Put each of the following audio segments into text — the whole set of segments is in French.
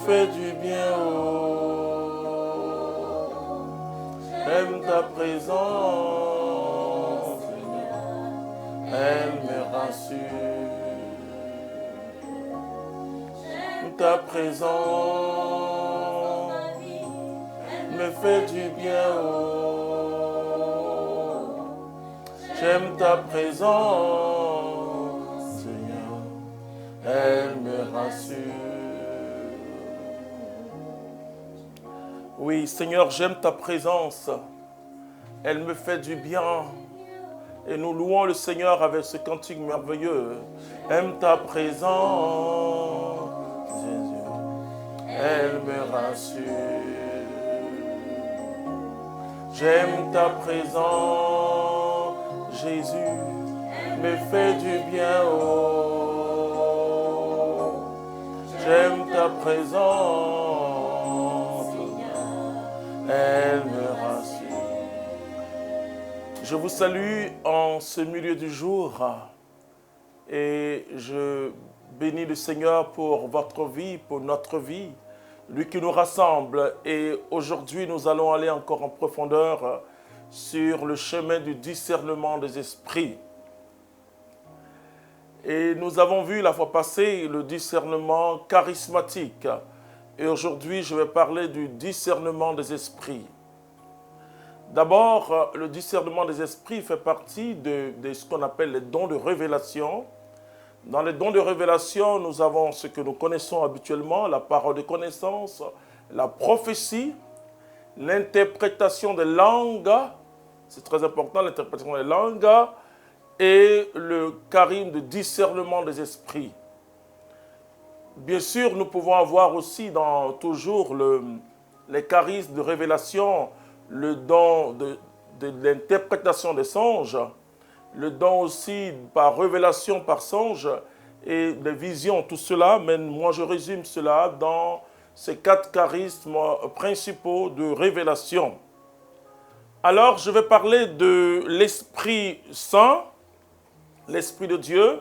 fait du bien, j'aime ta présence, elle me rassure. Ta présence me fait du bien, j'aime ta présence, Seigneur, elle me rassure. Oui, Seigneur, j'aime ta présence, elle me fait du bien. Et nous louons le Seigneur avec ce cantique merveilleux. Aime ta présence, Jésus, elle me rassure. J'aime ta présence, Jésus, me fait du bien, j'aime ta présence, elle me rassure. Je vous salue en ce milieu du jour et je bénis le Seigneur pour votre vie, pour notre vie, lui qui nous rassemble. Et aujourd'hui, nous allons aller encore en profondeur sur le chemin du discernement des esprits. Et nous avons vu la fois passée le discernement charismatique. Et aujourd'hui, je vais parler du discernement des esprits. D'abord, le discernement des esprits fait partie de ce qu'on appelle les dons de révélation. Dans les dons de révélation, nous avons ce que nous connaissons habituellement, la parole de connaissance, la prophétie, l'interprétation des langues, c'est très important, l'interprétation des langues, et le charisme de discernement des esprits. Bien sûr, nous pouvons avoir aussi toujours les charismes de révélation, le don de l'interprétation des songes, le don aussi par révélation, par songe, et les visions, tout cela, mais moi je résume cela dans ces 4 charismes principaux de révélation. Alors je vais parler de l'Esprit Saint, l'Esprit de Dieu,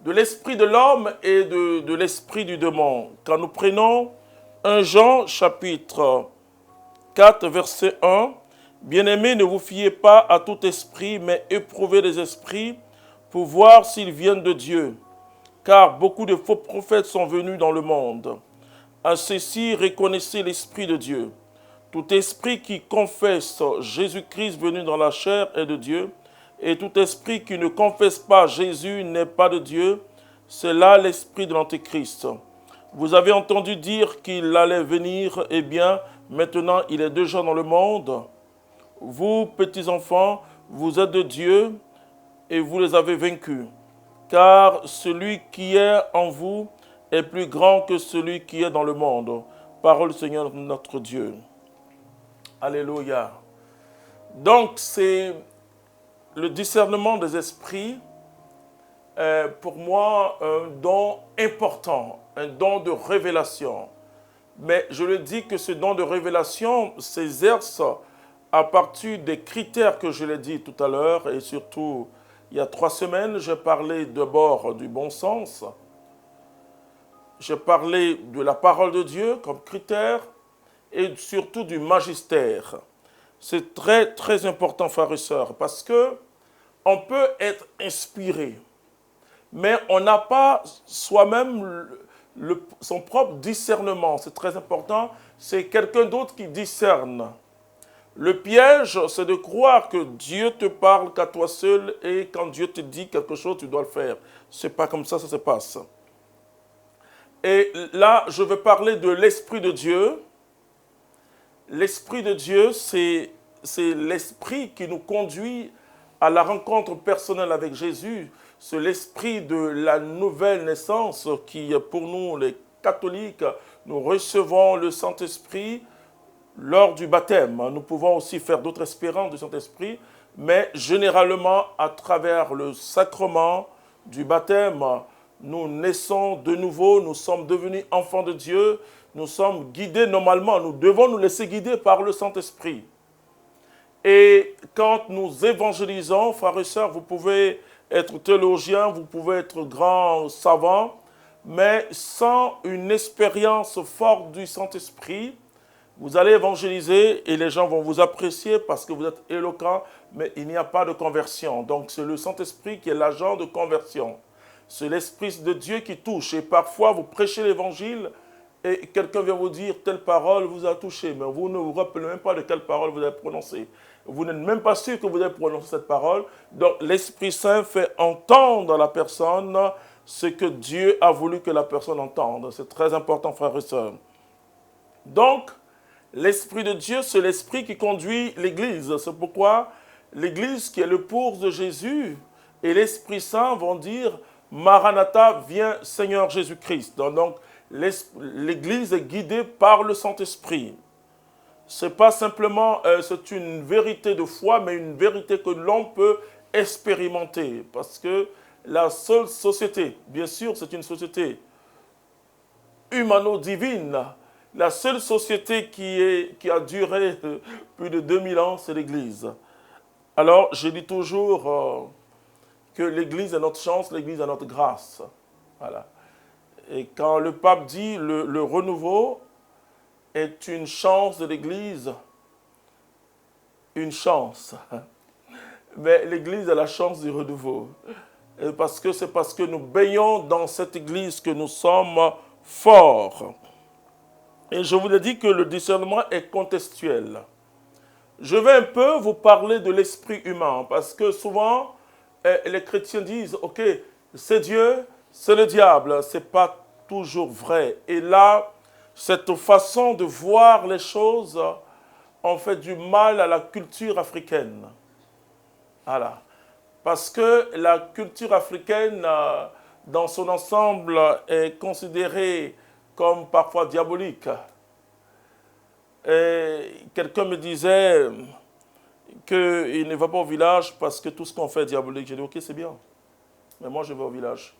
de l'Esprit de l'homme et de l'Esprit du démon. Quand nous prenons 1 Jean chapitre 4, verset 1, « Bien-aimés, ne vous fiez pas à tout esprit, mais éprouvez les esprits pour voir s'ils viennent de Dieu. Car beaucoup de faux prophètes sont venus dans le monde. À ceci, reconnaissez l'Esprit de Dieu. Tout esprit qui confesse Jésus-Christ venu dans la chair est de Dieu, et tout esprit qui ne confesse pas Jésus n'est pas de Dieu. C'est là l'esprit de l'Antéchrist. Vous avez entendu dire qu'il allait venir, eh bien, maintenant, il est déjà dans le monde. Vous, petits enfants, vous êtes de Dieu et vous les avez vaincus. Car celui qui est en vous est plus grand que celui qui est dans le monde. Parole du Seigneur notre Dieu. Alléluia. Donc, c'est le discernement des esprits, pour moi, un don important, un don de révélation. Mais je le dis que ce don de révélation s'exerce à partir des critères que je l'ai dit tout à l'heure, et surtout, il y a 3 semaines, j'ai parlé d'abord du bon sens, j'ai parlé de la parole de Dieu comme critère, et surtout du magistère. C'est très, très important, frères et sœurs, parce que on peut être inspiré, mais on n'a pas soi-même son propre discernement. C'est très important, c'est quelqu'un d'autre qui discerne. Le piège, c'est de croire que Dieu te parle qu'à toi seul et quand Dieu te dit quelque chose, tu dois le faire. Ce n'est pas comme ça se passe. Et là, je vais parler de l'Esprit de Dieu. L'Esprit de Dieu, c'est l'Esprit qui nous conduit à la rencontre personnelle avec Jésus. C'est l'Esprit de la nouvelle naissance qui, pour nous, les catholiques, nous recevons le Saint-Esprit lors du baptême. Nous pouvons aussi faire d'autres espérances du Saint-Esprit, mais généralement, à travers le sacrement du baptême, nous naissons de nouveau, nous sommes devenus enfants de Dieu, nous sommes guidés normalement, nous devons nous laisser guider par le Saint-Esprit. Et quand nous évangélisons, frères et sœurs, vous pouvez être théologien, vous pouvez être grand savant, mais sans une expérience forte du Saint-Esprit, vous allez évangéliser et les gens vont vous apprécier parce que vous êtes éloquent, mais il n'y a pas de conversion. Donc c'est le Saint-Esprit qui est l'agent de conversion. C'est l'Esprit de Dieu qui touche. Et parfois vous prêchez l'Évangile et quelqu'un vient vous dire telle parole vous a touché, mais vous ne vous rappelez même pas de quelle parole vous avez prononcé. Vous n'êtes même pas sûr que vous avez prononcé cette parole. Donc l'Esprit Saint fait entendre à la personne ce que Dieu a voulu que la personne entende. C'est très important, frères et sœurs. Donc, l'Esprit de Dieu, c'est l'Esprit qui conduit l'Église. C'est pourquoi l'Église, qui est l'épouse de Jésus, et l'Esprit Saint vont dire « Maranatha, viens Seigneur Jésus-Christ ». Donc, l'Église est guidée par le Saint-Esprit. Ce n'est pas simplement, c'est une vérité de foi, mais une vérité que l'on peut expérimenter. Parce que la seule société, bien sûr, c'est une société humano-divine. La seule société qui a duré plus de 2000 ans, c'est l'Église. Alors, je dis toujours que l'Église est notre chance, l'Église est notre grâce. Voilà. Et quand le pape dit le renouveau est une chance de l'Église, une chance. Mais l'Église a la chance du renouveau. Et c'est parce que nous baignons dans cette Église que nous sommes forts. Et je vous ai dit que le discernement est contextuel. Je vais un peu vous parler de l'esprit humain, parce que souvent, les chrétiens disent, ok, c'est Dieu, c'est le diable. Ce n'est pas toujours vrai. Et là, cette façon de voir les choses en fait du mal à la culture africaine. Voilà. Parce que la culture africaine, dans son ensemble, est considérée comme parfois diabolique. Et quelqu'un me disait qu'il ne va pas au village parce que tout ce qu'on fait est diabolique. J'ai dit, ok, c'est bien. Mais moi, je vais au village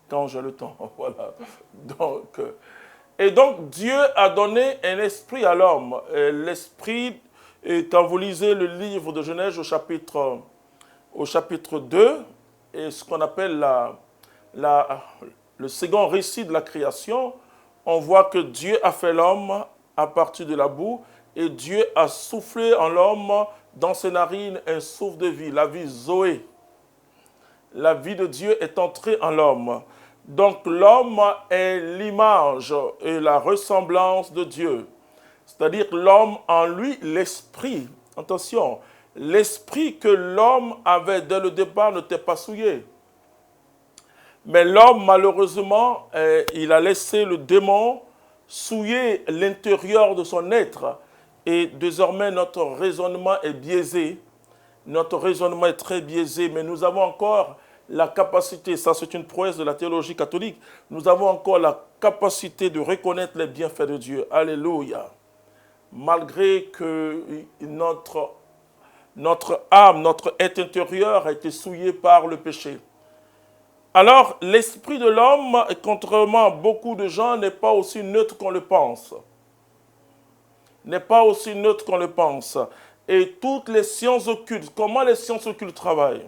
quand j'ai le temps. Voilà. Donc, Dieu a donné un esprit à l'homme. L'esprit, quand vous lisez le livre de Genèse au chapitre 2, et ce qu'on appelle le second récit de la création, on voit que Dieu a fait l'homme à partir de la boue et Dieu a soufflé en l'homme dans ses narines un souffle de vie, la vie Zoé. La vie de Dieu est entrée en l'homme. Donc l'homme est l'image et la ressemblance de Dieu. C'est-à-dire l'homme en lui, l'esprit. Attention, l'esprit que l'homme avait dès le départ n'était pas souillé. Mais l'homme, malheureusement, il a laissé le démon souiller l'intérieur de son être. Et désormais, notre raisonnement est biaisé. Notre raisonnement est très biaisé, mais nous avons encore la capacité, ça c'est une prouesse de la théologie catholique, nous avons encore la capacité de reconnaître les bienfaits de Dieu. Alléluia. Malgré que notre âme, notre être intérieur a été souillé par le péché. Alors, l'esprit de l'homme, contrairement à beaucoup de gens, n'est pas aussi neutre qu'on le pense. N'est pas aussi neutre qu'on le pense. Et toutes les sciences occultes, comment les sciences occultes travaillent?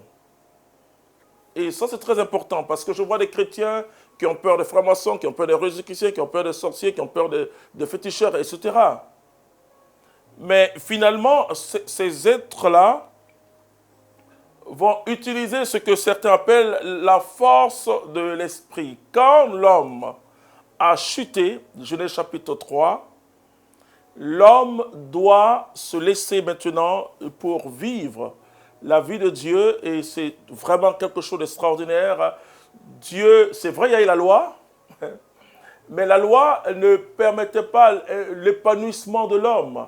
Et ça, c'est très important, parce que je vois des chrétiens qui ont peur des francs-maçons, qui ont peur des rosicruciens, qui ont peur des sorciers, qui ont peur des féticheurs, etc. Mais finalement, ces êtres-là vont utiliser ce que certains appellent la force de l'esprit. Quand l'homme a chuté, Genèse chapitre 3, l'homme doit se laisser maintenant pour vivre la vie de Dieu, et c'est vraiment quelque chose d'extraordinaire. Dieu, c'est vrai, il y a eu la loi, mais la loi ne permettait pas l'épanouissement de l'homme,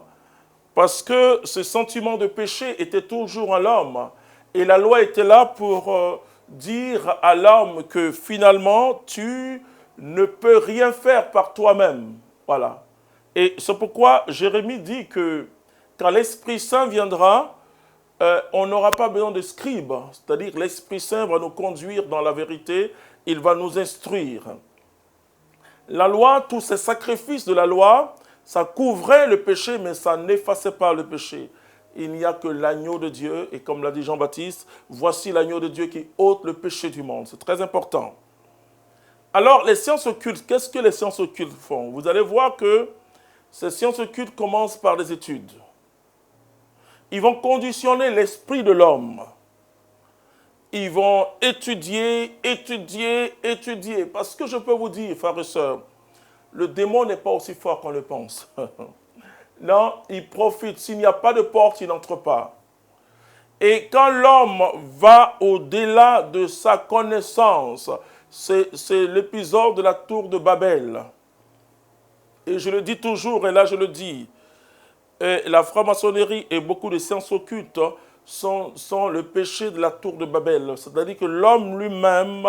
parce que ce sentiment de péché était toujours en l'homme, et la loi était là pour dire à l'homme que finalement, tu ne peux rien faire par toi-même. Voilà. Et c'est pourquoi Jérémie dit que quand l'Esprit Saint viendra, on n'aura pas besoin de scribes, c'est-à-dire l'Esprit Saint va nous conduire dans la vérité, il va nous instruire. La loi, tous ces sacrifices de la loi, ça couvrait le péché, mais ça n'effaçait pas le péché. Il n'y a que l'agneau de Dieu, et comme l'a dit Jean-Baptiste, voici l'agneau de Dieu qui ôte le péché du monde. C'est très important. Alors, les sciences occultes, qu'est-ce que les sciences occultes font? Vous allez voir que ces sciences occultes commencent par des études. Ils vont conditionner l'esprit de l'homme. Ils vont étudier, étudier, étudier. Parce que je peux vous dire, frères et sœurs, le démon n'est pas aussi fort qu'on le pense. Non, il profite. S'il n'y a pas de porte, il n'entre pas. Et quand l'homme va au-delà de sa connaissance, c'est l'épisode de la tour de Babel. Et je le dis toujours, et là je le dis, la franc-maçonnerie et beaucoup de sciences occultes sont le péché de la tour de Babel. C'est-à-dire que l'homme lui-même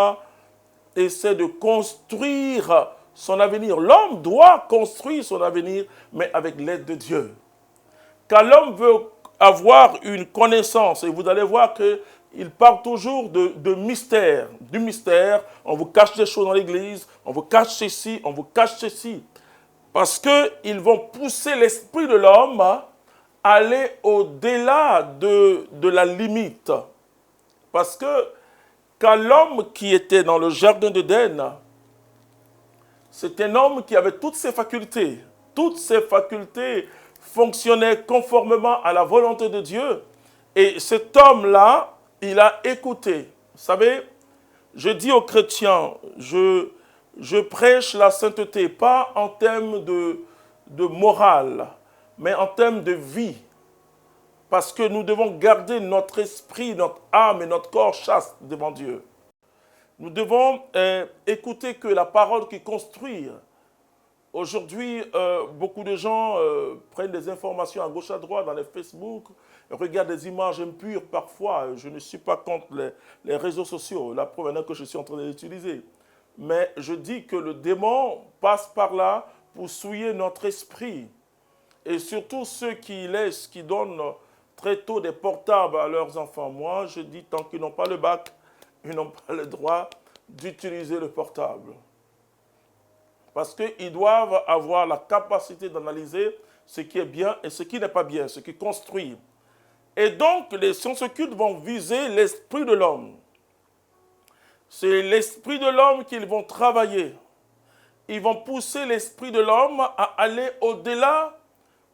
essaie de construire son avenir. L'homme doit construire son avenir, mais avec l'aide de Dieu. Quand l'homme veut avoir une connaissance, et vous allez voir qu'il part toujours de mystère, du mystère, on vous cache des choses dans l'église, on vous cache ceci, on vous cache ceci. Parce qu'ils vont pousser l'esprit de l'homme à aller au-delà de la limite. Parce que quand l'homme qui était dans le jardin d'Éden, c'est un homme qui avait toutes ses facultés. Toutes ses facultés fonctionnaient conformément à la volonté de Dieu. Et cet homme-là, il a écouté. Vous savez, je dis aux chrétiens, je prêche la sainteté, pas en termes de morale, mais en termes de vie. Parce que nous devons garder notre esprit, notre âme et notre corps chaste devant Dieu. Nous devons écouter que la parole qui construit. Aujourd'hui, beaucoup de gens prennent des informations à gauche à droite dans les Facebook, regardent des images impures parfois. Je ne suis pas contre les réseaux sociaux, la preuve maintenant que je suis en train de les utiliser. Mais je dis que le démon passe par là pour souiller notre esprit. Et surtout ceux qui laissent, qui donnent très tôt des portables à leurs enfants. Moi, je dis tant qu'ils n'ont pas le bac, ils n'ont pas le droit d'utiliser le portable. Parce qu'ils doivent avoir la capacité d'analyser ce qui est bien et ce qui n'est pas bien, ce qui construit. Et donc, les sciences occultes vont viser l'esprit de l'homme. C'est l'esprit de l'homme qu'ils vont travailler. Ils vont pousser l'esprit de l'homme à aller au-delà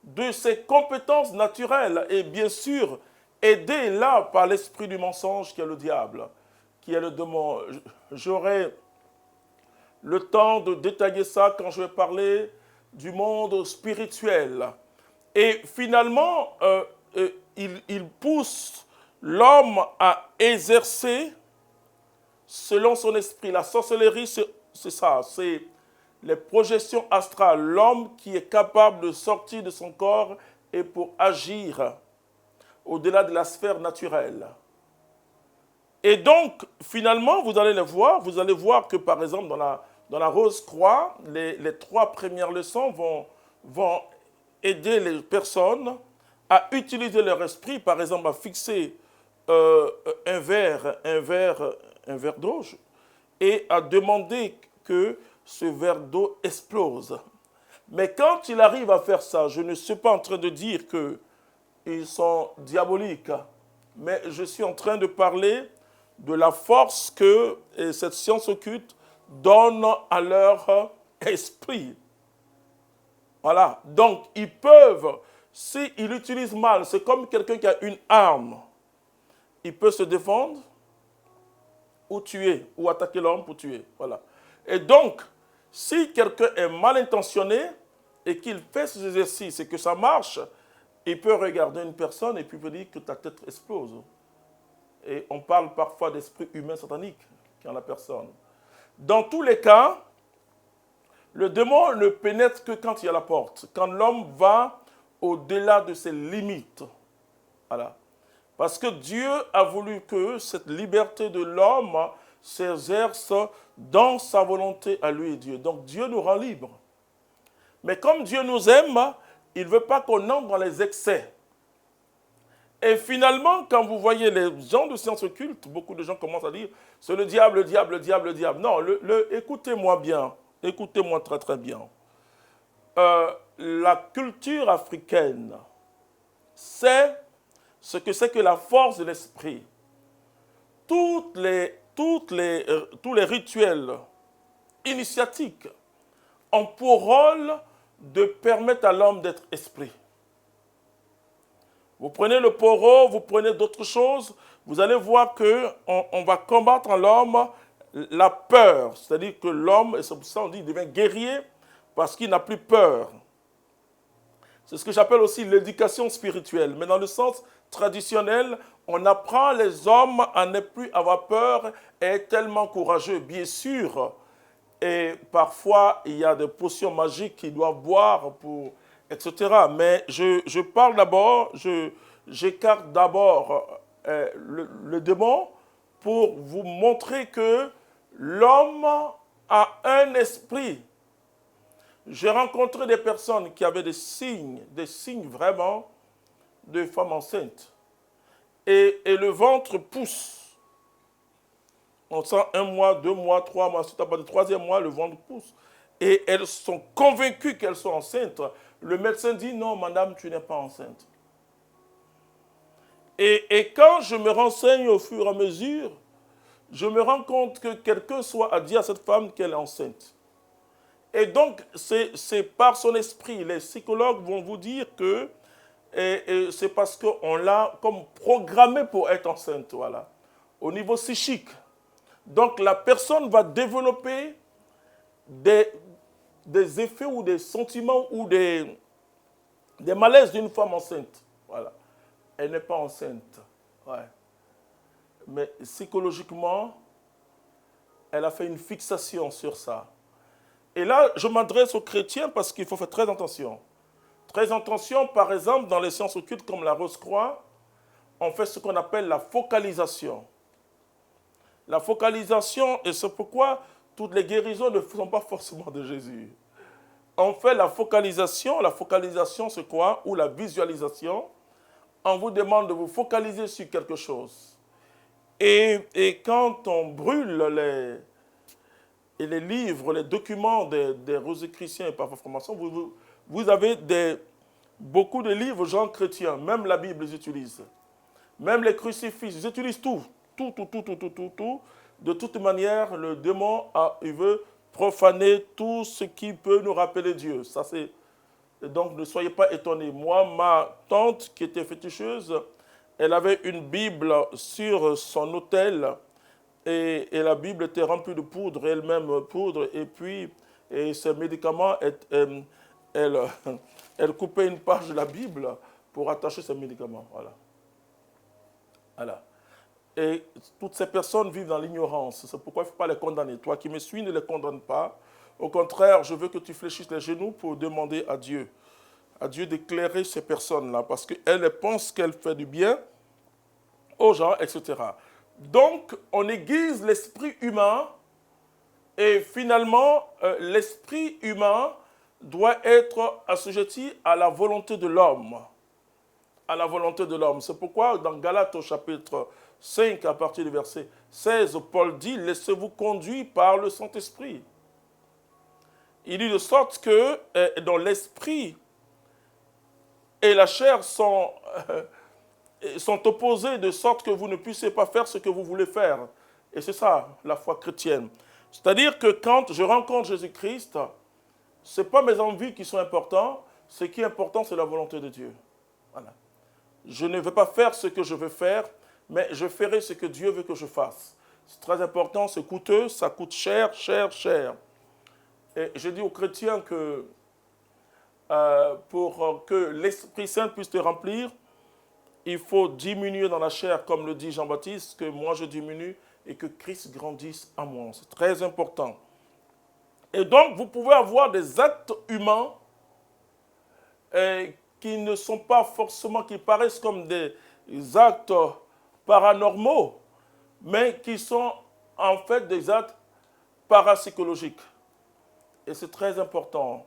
de ses compétences naturelles. Et bien sûr, aidé là par l'esprit du mensonge qui est le diable, qui est le démon. J'aurai le temps de détailler ça quand je vais parler du monde spirituel. Et finalement, il pousse l'homme à exercer selon son esprit. La sorcellerie, c'est ça, c'est les projections astrales. L'homme qui est capable de sortir de son corps et pour agir au-delà de la sphère naturelle. Et donc, finalement, vous allez voir que, par exemple, dans la Rose-Croix, les 3 premières leçons vont aider les personnes à utiliser leur esprit, par exemple, à fixer un verre d'eau et à demander que ce verre d'eau explose. Mais quand il arrive à faire ça, je ne suis pas en train de dire qu'ils sont diaboliques, mais je suis en train de parler de la force que cette science occulte donne à leur esprit. Voilà. Donc, ils peuvent, s'ils l'utilisent mal, c'est comme quelqu'un qui a une arme. Il peut se défendre ou tuer, ou attaquer l'homme pour tuer. Voilà. Et donc, si quelqu'un est mal intentionné et qu'il fait ces exercices et que ça marche, il peut regarder une personne et puis peut dire que ta tête explose. Et on parle parfois d'esprit humain satanique qui est en la personne. Dans tous les cas, le démon ne pénètre que quand il y a la porte, quand l'homme va au-delà de ses limites. Voilà. Parce que Dieu a voulu que cette liberté de l'homme s'exerce dans sa volonté à lui et Dieu. Donc Dieu nous rend libres. Mais comme Dieu nous aime, il ne veut pas qu'on entre dans les excès. Et finalement, quand vous voyez les gens de sciences occultes, beaucoup de gens commencent à dire « c'est le diable, le diable, le diable, le diable ». Non, écoutez-moi bien, écoutez-moi très très bien. La culture africaine, c'est ce que c'est que la force de l'esprit. Tous les rituels initiatiques ont pour rôle de permettre à l'homme d'être esprit. Vous prenez le poro, vous prenez d'autres choses, vous allez voir qu'on va combattre en l'homme la peur. C'est-à-dire que l'homme, et c'est pour ça qu'on dit, il devient guerrier parce qu'il n'a plus peur. C'est ce que j'appelle aussi l'éducation spirituelle. Mais dans le sens traditionnel, on apprend les hommes à ne plus avoir peur et être tellement courageux. Bien sûr, et parfois, il y a des potions magiques qu'ils doivent boire, pour, etc. Mais je parle d'abord, j'écarte d'abord le démon pour vous montrer que l'homme a un esprit. J'ai rencontré des personnes qui avaient des signes vraiment de femmes enceintes. Et le ventre pousse. On sent 1 mois, 2 mois, 3 mois. Ensuite, à partir du 3e mois, le ventre pousse. Et elles sont convaincues qu'elles sont enceintes. Le médecin dit, non, madame, tu n'es pas enceinte. Et quand je me renseigne au fur et à mesure, je me rends compte que quelqu'un soit a dit à cette femme qu'elle est enceinte. Et donc, c'est par son esprit. Les psychologues vont vous dire que c'est parce qu'on l'a comme programmé pour être enceinte, voilà, au niveau psychique. Donc, la personne va développer des effets ou des sentiments ou des malaises d'une femme enceinte. Voilà. Elle n'est pas enceinte. Ouais. Mais psychologiquement, elle a fait une fixation sur ça. Et là, je m'adresse aux chrétiens parce qu'il faut faire très attention. Très attention, par exemple, dans les sciences occultes comme la Rose-Croix, on fait ce qu'on appelle la focalisation. La focalisation, et c'est pourquoi toutes les guérisons ne sont pas forcément de Jésus. On fait la focalisation c'est quoi? Ou la visualisation. On vous demande de vous focaliser sur quelque chose. Et quand on brûle les livres, les documents des Rosicruciens et parfois francs-maçons, vous avez beaucoup de livres gens chrétiens, même la Bible, ils utilisent. Même les crucifix, ils utilisent tout. Tout. De toute manière, le démon, il veut profaner tout ce qui peut nous rappeler Dieu. Ça, c'est... Donc, ne soyez pas étonnés. Moi, ma tante, qui était féticheuse, elle avait une Bible sur son autel et la Bible était remplie de poudre, elle-même poudre, et puis ses médicaments, elle coupait une page de la Bible pour attacher ses médicaments. Voilà. Et toutes ces personnes vivent dans l'ignorance. C'est pourquoi il ne faut pas les condamner. Toi qui me suis, ne les condamne pas. Au contraire, je veux que tu fléchisses les genoux pour demander à Dieu d'éclairer ces personnes-là, parce qu'elles pensent qu'elles font du bien aux gens, etc. Donc, on aiguise l'esprit humain, et finalement, l'esprit humain doit être assujetti à la volonté de l'homme. À la volonté de l'homme. C'est pourquoi, dans Galates au chapitre 5, à partir du verset 16, Paul dit, laissez-vous conduire par le Saint-Esprit. Il dit de sorte que dans l'esprit et la chair sont opposés, de sorte que vous ne puissiez pas faire ce que vous voulez faire. Et c'est ça, la foi chrétienne. C'est-à-dire que quand je rencontre Jésus-Christ, ce n'est pas mes envies qui sont importantes, ce qui est important, c'est la volonté de Dieu. Voilà. Je ne vais pas faire ce que je veux faire, mais je ferai ce que Dieu veut que je fasse. C'est très important, c'est coûteux, ça coûte cher. Et je dis aux chrétiens que pour que l'Esprit Saint puisse te remplir, il faut diminuer dans la chair, comme le dit Jean-Baptiste, que moi je diminue et que Christ grandisse en moi. C'est très important. Et donc, vous pouvez avoir des actes humains qui ne sont pas forcément, qui paraissent comme des actes paranormaux, mais qui sont en fait des actes parapsychologiques. Et c'est très important.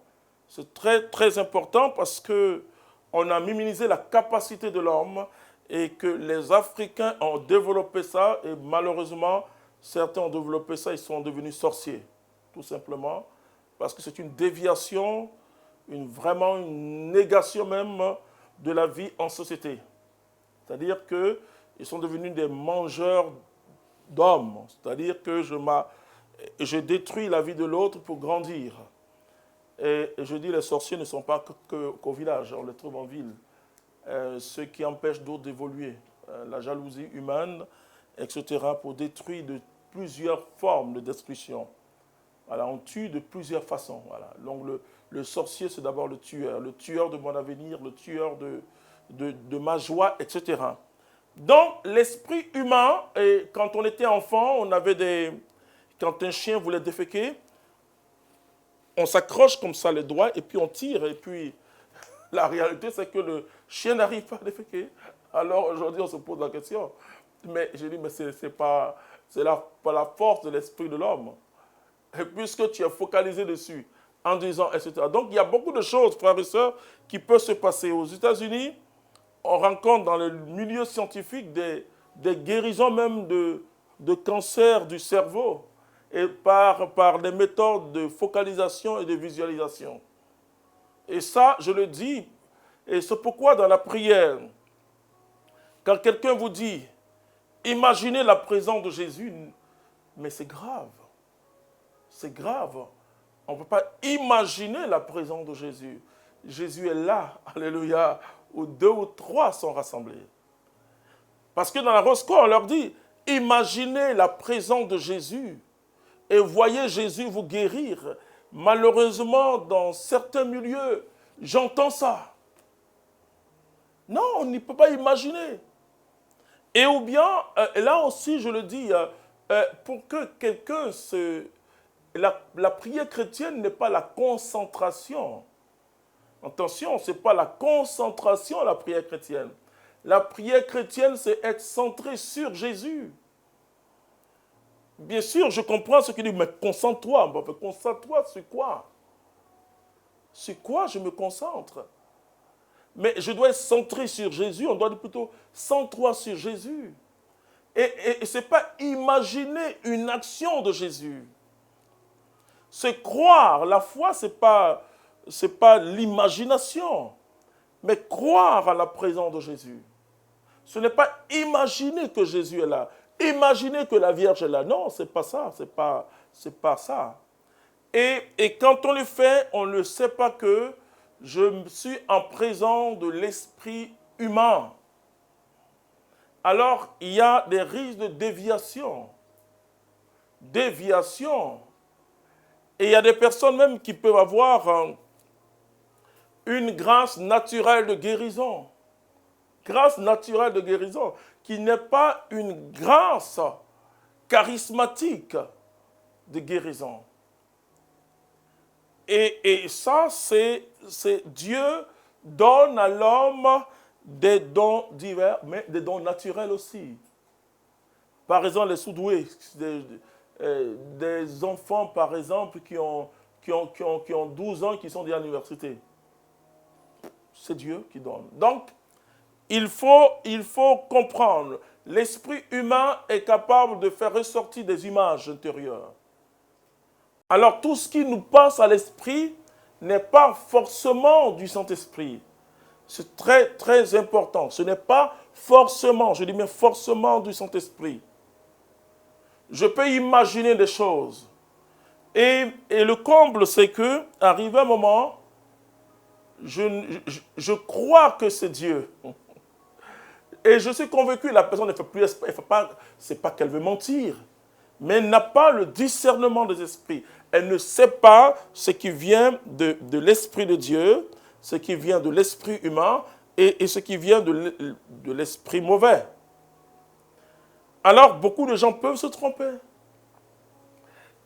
C'est très important parce qu'on a minimisé la capacité de l'homme et que les Africains ont développé ça et malheureusement, certains ont développé ça, ils sont devenus sorciers, tout simplement, parce que c'est une déviation, vraiment une négation même de la vie en société. C'est-à-dire qu'ils sont devenus des mangeurs d'hommes. C'est-à-dire que je détruis la vie de l'autre pour grandir. Et je dis, les sorciers ne sont pas qu'au village, on les trouve en ville. Ce qui empêche d'autres d'évoluer. La jalousie humaine, etc., pour détruire de plusieurs formes de destruction. Voilà, on tue de plusieurs façons. Voilà. Donc le sorcier, c'est d'abord le tueur de mon avenir, le tueur de ma joie, etc. Donc, l'esprit humain, et quand on était enfant, on avait des... Quand un chien voulait déféquer, on s'accroche comme ça les doigts et puis on tire. Et puis, la réalité, c'est que le chien n'arrive pas à déféquer. Alors, aujourd'hui, on se pose la question. Mais j'ai dit, mais c'est pas la force de l'esprit de l'homme. Et puisque tu es focalisé dessus, en disant, etc. Donc, il y a beaucoup de choses, frères et sœurs, qui peuvent se passer. Aux États-Unis, on rencontre dans le milieu scientifique des guérisons même de cancer du cerveau et par des méthodes de focalisation et de visualisation. Et ça, je le dis, et c'est pourquoi dans la prière, quand quelqu'un vous dit, imaginez la présence de Jésus, mais c'est grave. C'est grave. On ne peut pas imaginer la présence de Jésus. Jésus est là, alléluia, où 2 ou 3 sont rassemblés. Parce que dans la Roscoe, on leur dit, imaginez la présence de Jésus et voyez Jésus vous guérir. Malheureusement, dans certains milieux, j'entends ça. Non, on n'y peut pas imaginer. Et ou bien, là aussi, je le dis, pour que quelqu'un se... La prière chrétienne n'est pas la concentration. Attention, ce n'est pas la concentration, la prière chrétienne. La prière chrétienne, c'est être centré sur Jésus. Bien sûr, je comprends ce qu'il dit, mais concentre-toi. Bon, concentre-toi sur quoi? Sur quoi je me concentre? Mais je dois être centré sur Jésus, on doit dire plutôt centre-toi sur Jésus. Et ce n'est pas imaginer une action de Jésus. C'est croire. La foi, ce n'est pas l'imagination, mais croire à la présence de Jésus. Ce n'est pas imaginer que Jésus est là, imaginer que la Vierge est là. Non, ce n'est pas ça, c'est pas ça. Et quand on le fait, on ne sait pas que je suis en présence de l'esprit humain. Alors, il y a des risques de déviation. Déviation. Et il y a des personnes même qui peuvent avoir une grâce naturelle de guérison. Grâce naturelle de guérison, qui n'est pas une grâce charismatique de guérison. Et ça, c'est Dieu donne à l'homme des dons divers, mais des dons naturels aussi. Par exemple, les sous-doués, des enfants, par exemple, qui ont 12 ans, qui sont déjà à l'université. C'est Dieu qui donne. Donc, il faut comprendre, l'esprit humain est capable de faire ressortir des images intérieures. Alors, tout ce qui nous passe à l'esprit n'est pas forcément du Saint-Esprit. C'est très, très important. Ce n'est pas forcément, je dis bien forcément du Saint-Esprit. Je peux imaginer des choses. Et le comble, c'est que, arrivé un moment, je crois que c'est Dieu. Et je suis convaincu que la personne ne fait plus, c'est pas qu'elle veut mentir, mais elle n'a pas le discernement des esprits. Elle ne sait pas ce qui vient de l'esprit de Dieu, ce qui vient de l'esprit humain et ce qui vient de l'esprit mauvais. Alors, beaucoup de gens peuvent se tromper.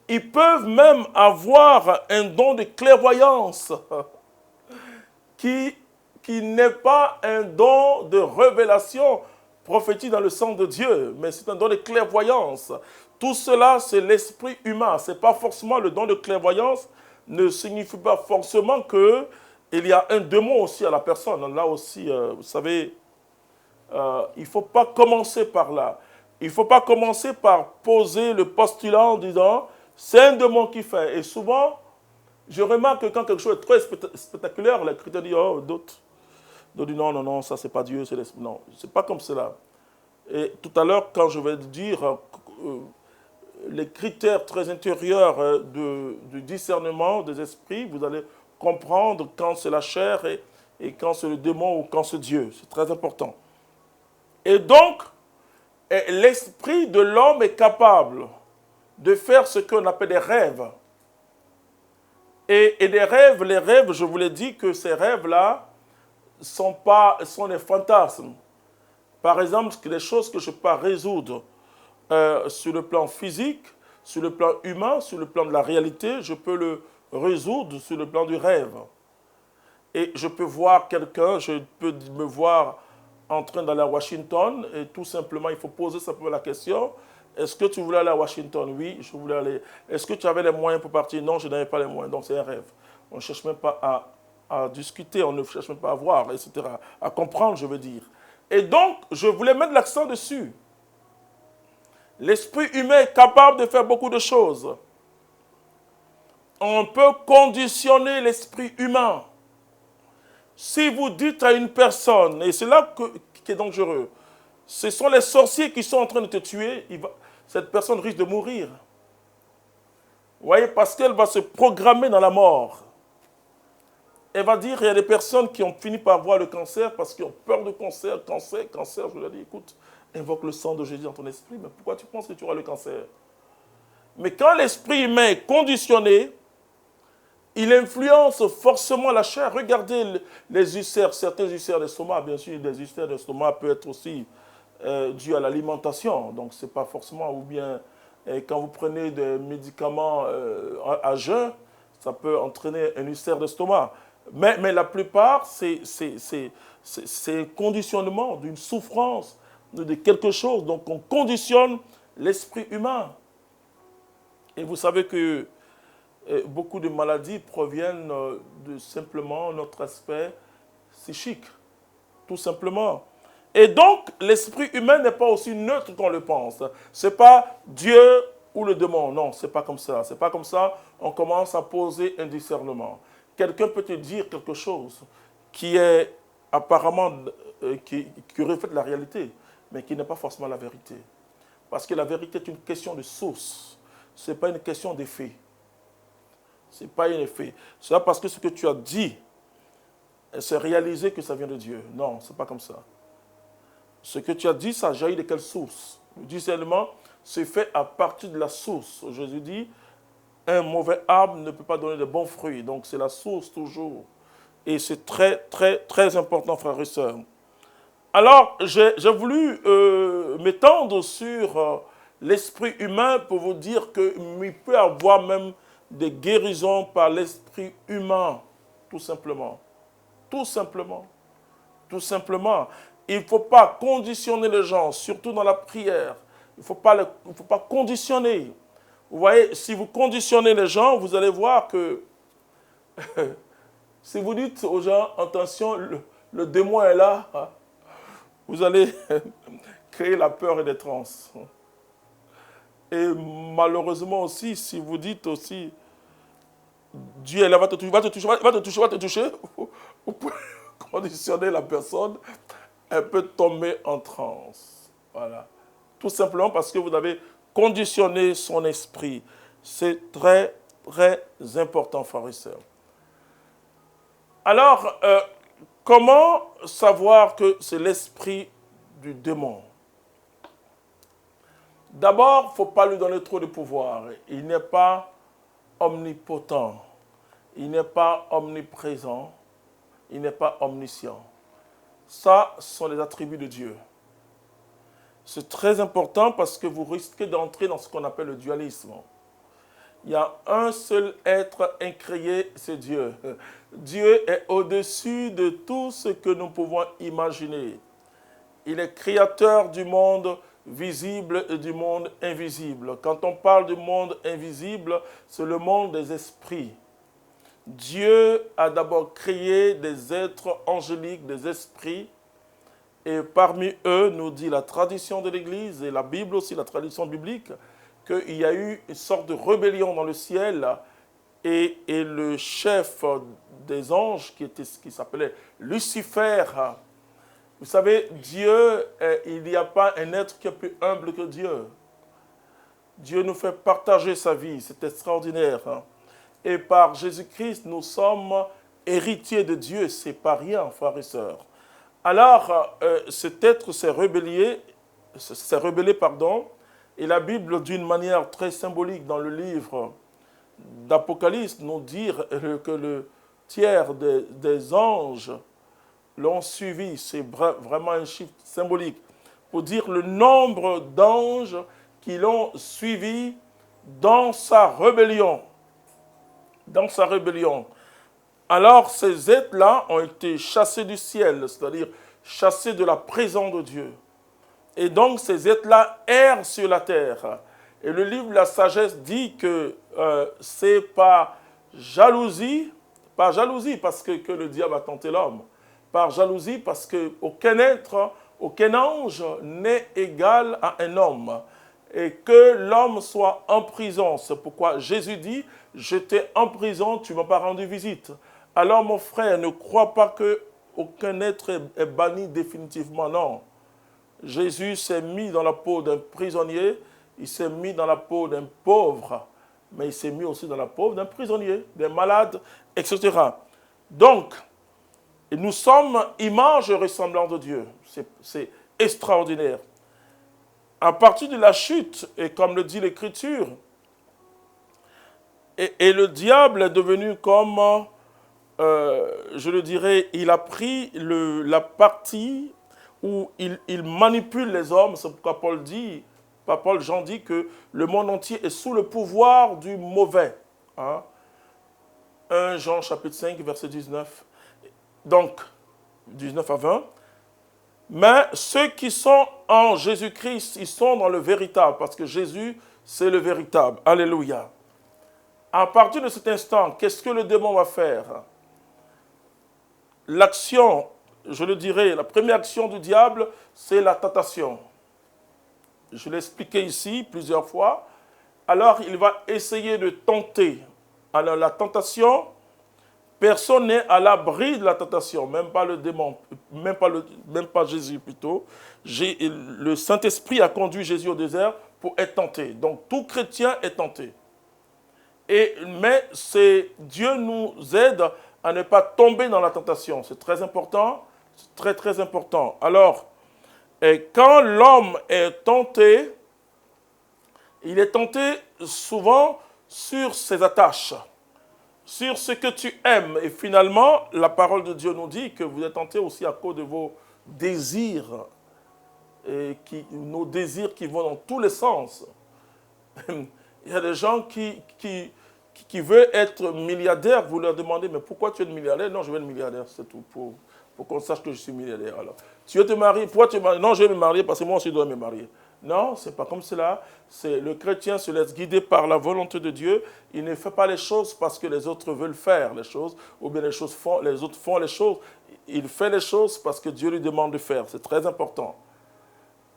Ils peuvent même avoir un don de clairvoyance qui n'est pas un don de révélation prophétique dans le sens de Dieu, mais c'est un don de clairvoyance. Tout cela, c'est l'esprit humain. Ce n'est pas forcément le don de clairvoyance, ne signifie pas forcément qu'il y a un démon aussi à la personne. Là aussi, vous savez, il ne faut pas commencer par là. Il ne faut pas commencer par poser le postulat en disant « c'est un démon qui fait ». Et souvent, je remarque que quand quelque chose est très spectaculaire, les chrétiens disent « oh, d'autres disent non, non, non, ça c'est pas Dieu, c'est l'esprit ». Non, ce n'est pas comme cela. Et tout à l'heure, quand je vais dire les critères très intérieurs du discernement des esprits, vous allez comprendre quand c'est la chair et quand c'est le démon ou quand c'est Dieu. C'est très important. Et donc, l'esprit de l'homme est capable de faire ce qu'on appelle des rêves. Et les rêves, je vous l'ai dit que ces rêves-là sont des fantasmes. Par exemple, les choses que je peux pas résoudre sur le plan physique, sur le plan humain, sur le plan de la réalité, je peux le résoudre sur le plan du rêve. Et je peux voir quelqu'un, je peux me voir en train d'aller à Washington et tout simplement, il faut poser simplement la question, est-ce que tu voulais aller à Washington? Oui, je voulais aller. Est-ce que tu avais les moyens pour partir? Non, je n'avais pas les moyens. Donc c'est un rêve. On ne cherche même pas à discuter, on ne cherche même pas à voir, etc. À comprendre, je veux dire. Et donc, je voulais mettre l'accent dessus. L'esprit humain est capable de faire beaucoup de choses. On peut conditionner l'esprit humain. Si vous dites à une personne, et c'est là qui est dangereux, ce sont les sorciers qui sont en train de te tuer, cette personne risque de mourir. Vous voyez, parce qu'elle va se programmer dans la mort. Elle va dire, il y a des personnes qui ont fini par avoir le cancer parce qu'ils ont peur de cancer, je leur dis, écoute, invoque le sang de Jésus dans ton esprit, mais pourquoi tu penses que tu auras le cancer? Mais quand l'esprit humain est conditionné, il influence forcément la chair. Regardez les ulcères, certains ulcères d'estomac, bien sûr, des ulcères d'estomac peuvent être aussi dus à l'alimentation. Donc, ce n'est pas forcément, ou bien quand vous prenez des médicaments à jeun, ça peut entraîner un ulcère d'estomac. Mais la plupart, c'est un conditionnement d'une souffrance, de quelque chose. Donc, on conditionne l'esprit humain. Et vous savez que beaucoup de maladies proviennent de simplement notre aspect psychique, tout simplement. Et donc, l'esprit humain n'est pas aussi neutre qu'on le pense. Ce n'est pas Dieu ou le démon, non, ce n'est pas comme ça. Ce n'est pas comme ça, on commence à poser un discernement. Quelqu'un peut te dire quelque chose qui est apparemment, qui reflète la réalité, mais qui n'est pas forcément la vérité. Parce que la vérité est une question de source, ce n'est pas une question d'effet. Ce n'est pas un effet. C'est pas parce que ce que tu as dit, c'est réalisé que ça vient de Dieu. Non, ce n'est pas comme ça. Ce que tu as dit, ça jaillit de quelle source? Le discernement se fait à partir de la source. Jésus dit, un mauvais arbre ne peut pas donner de bons fruits. Donc c'est la source toujours. Et c'est très, très, très important, frères et sœurs. Alors, j'ai voulu m'étendre sur l'esprit humain pour vous dire qu'il peut y avoir même des guérisons par l'esprit humain, tout simplement. Tout simplement. Tout simplement. Il ne faut pas conditionner les gens, surtout dans la prière. Il ne faut pas conditionner. Vous voyez, si vous conditionnez les gens, vous allez voir que si vous dites aux gens, attention, le démon est là, vous allez créer la peur et des transes. Et malheureusement aussi, si vous dites aussi, Dieu est là, va te toucher, vous pouvez conditionner la personne, elle peut tomber en transe. Voilà. Tout simplement parce que vous avez conditionné son esprit. C'est très, très important, frères et sœurs. Alors, comment savoir que c'est l'esprit du démon? D'abord, il ne faut pas lui donner trop de pouvoir. Il n'est pas omnipotent. Il n'est pas omniprésent. Il n'est pas omniscient. Ça, ce sont les attributs de Dieu. C'est très important parce que vous risquez d'entrer dans ce qu'on appelle le dualisme. Il y a un seul être incréé, c'est Dieu. Dieu est au-dessus de tout ce que nous pouvons imaginer. Il est créateur du monde visible et du monde invisible. Quand on parle du monde invisible, c'est le monde des esprits. Dieu a d'abord créé des êtres angéliques, des esprits, et parmi eux, nous dit la tradition de l'Église, et la Bible aussi, la tradition biblique, qu'il y a eu une sorte de rébellion dans le ciel, et le chef des anges, qui s'appelait Lucifer. Vous savez, Dieu, il n'y a pas un être qui est plus humble que Dieu. Dieu nous fait partager sa vie, c'est extraordinaire. Hein. Et par Jésus-Christ, nous sommes héritiers de Dieu, c'est pas rien, frères et sœurs. Alors, cet être s'est rebellé, pardon, et la Bible, d'une manière très symbolique dans le livre d'Apocalypse, nous dit que le tiers des anges l'ont suivi. C'est vraiment un chiffre symbolique pour dire le nombre d'anges qui l'ont suivi dans sa rébellion. Dans sa rébellion. Alors, ces êtres-là ont été chassés du ciel, c'est-à-dire chassés de la présence de Dieu. Et donc, ces êtres-là errent sur la terre. Et le livre de la sagesse dit que c'est par jalousie parce que le diable a tenté l'homme, par jalousie parce qu'aucun être, aucun ange n'est égal à un homme. Et que l'homme soit en prison. C'est pourquoi Jésus dit, j'étais en prison, tu ne m'as pas rendu visite. Alors mon frère, ne crois pas qu'aucun être est banni définitivement, non. Jésus s'est mis dans la peau d'un prisonnier, il s'est mis dans la peau d'un pauvre, mais il s'est mis aussi dans la peau d'un prisonnier, d'un malade, etc. Donc, nous sommes image et ressemblance de Dieu. C'est extraordinaire. À partir de la chute, et comme le dit l'Écriture, et le diable est devenu comme, je le dirais, il a pris la partie où il manipule les hommes. C'est pourquoi Jean dit que le monde entier est sous le pouvoir du mauvais. Hein? 1 Jean chapitre 5, verset 19. Donc, 19 à 20. Mais ceux qui sont en Jésus-Christ, ils sont dans le véritable, parce que Jésus, c'est le véritable. Alléluia. À partir de cet instant, qu'est-ce que le démon va faire? L'action, je le dirais, la première action du diable, c'est la tentation. Je l'ai expliqué ici plusieurs fois. Alors, il va essayer de tenter. Alors, la tentation, personne n'est à l'abri de la tentation, même pas le démon, même pas Jésus plutôt. Le Saint-Esprit a conduit Jésus au désert pour être tenté. Donc tout chrétien est tenté. Mais Dieu nous aide à ne pas tomber dans la tentation. C'est très important, c'est très très important. Alors, quand l'homme est tenté, il est tenté souvent sur ses attaches, sur ce que tu aimes. Et finalement, la parole de Dieu nous dit que vous êtes tentés aussi à cause de vos désirs, nos désirs qui vont dans tous les sens. Il y a des gens qui veulent être milliardaires, vous leur demandez, mais pourquoi tu es milliardaire? Non, je veux être milliardaire, c'est tout, pour qu'on sache que je suis milliardaire. Alors, tu veux te marier, pourquoi tu es marié? Non, je veux me marier parce que moi aussi je dois me marier. Non, ce n'est pas comme cela. Le chrétien se laisse guider par la volonté de Dieu. Il ne fait pas les choses parce que les autres veulent faire les choses, ou bien les autres font les choses. Il fait les choses parce que Dieu lui demande de faire. C'est très important.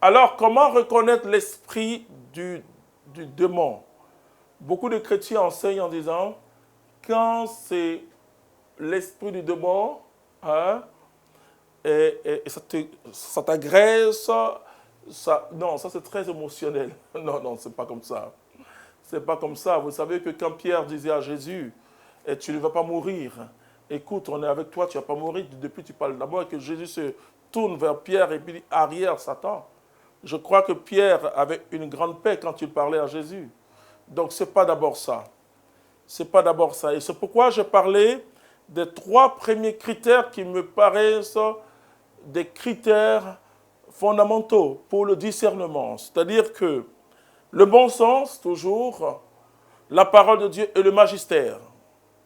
Alors, comment reconnaître l'esprit du démon? Beaucoup de chrétiens enseignent en disant, quand c'est l'esprit du démon, hein, et ça t'agresse, non, ça c'est très émotionnel. Non, c'est pas comme ça. C'est pas comme ça. Vous savez que quand Pierre disait à Jésus, tu ne vas pas mourir, écoute, on est avec toi, tu ne vas pas mourir, depuis tu parles d'abord, et que Jésus se tourne vers Pierre et puis dit, arrière Satan. Je crois que Pierre avait une grande paix quand il parlait à Jésus. Donc ce n'est pas d'abord ça. Ce n'est pas d'abord ça. Et c'est pourquoi je parlais des 3 premiers critères qui me paraissent des critères fondamentaux pour le discernement. C'est-à-dire que le bon sens, toujours, la parole de Dieu et le magistère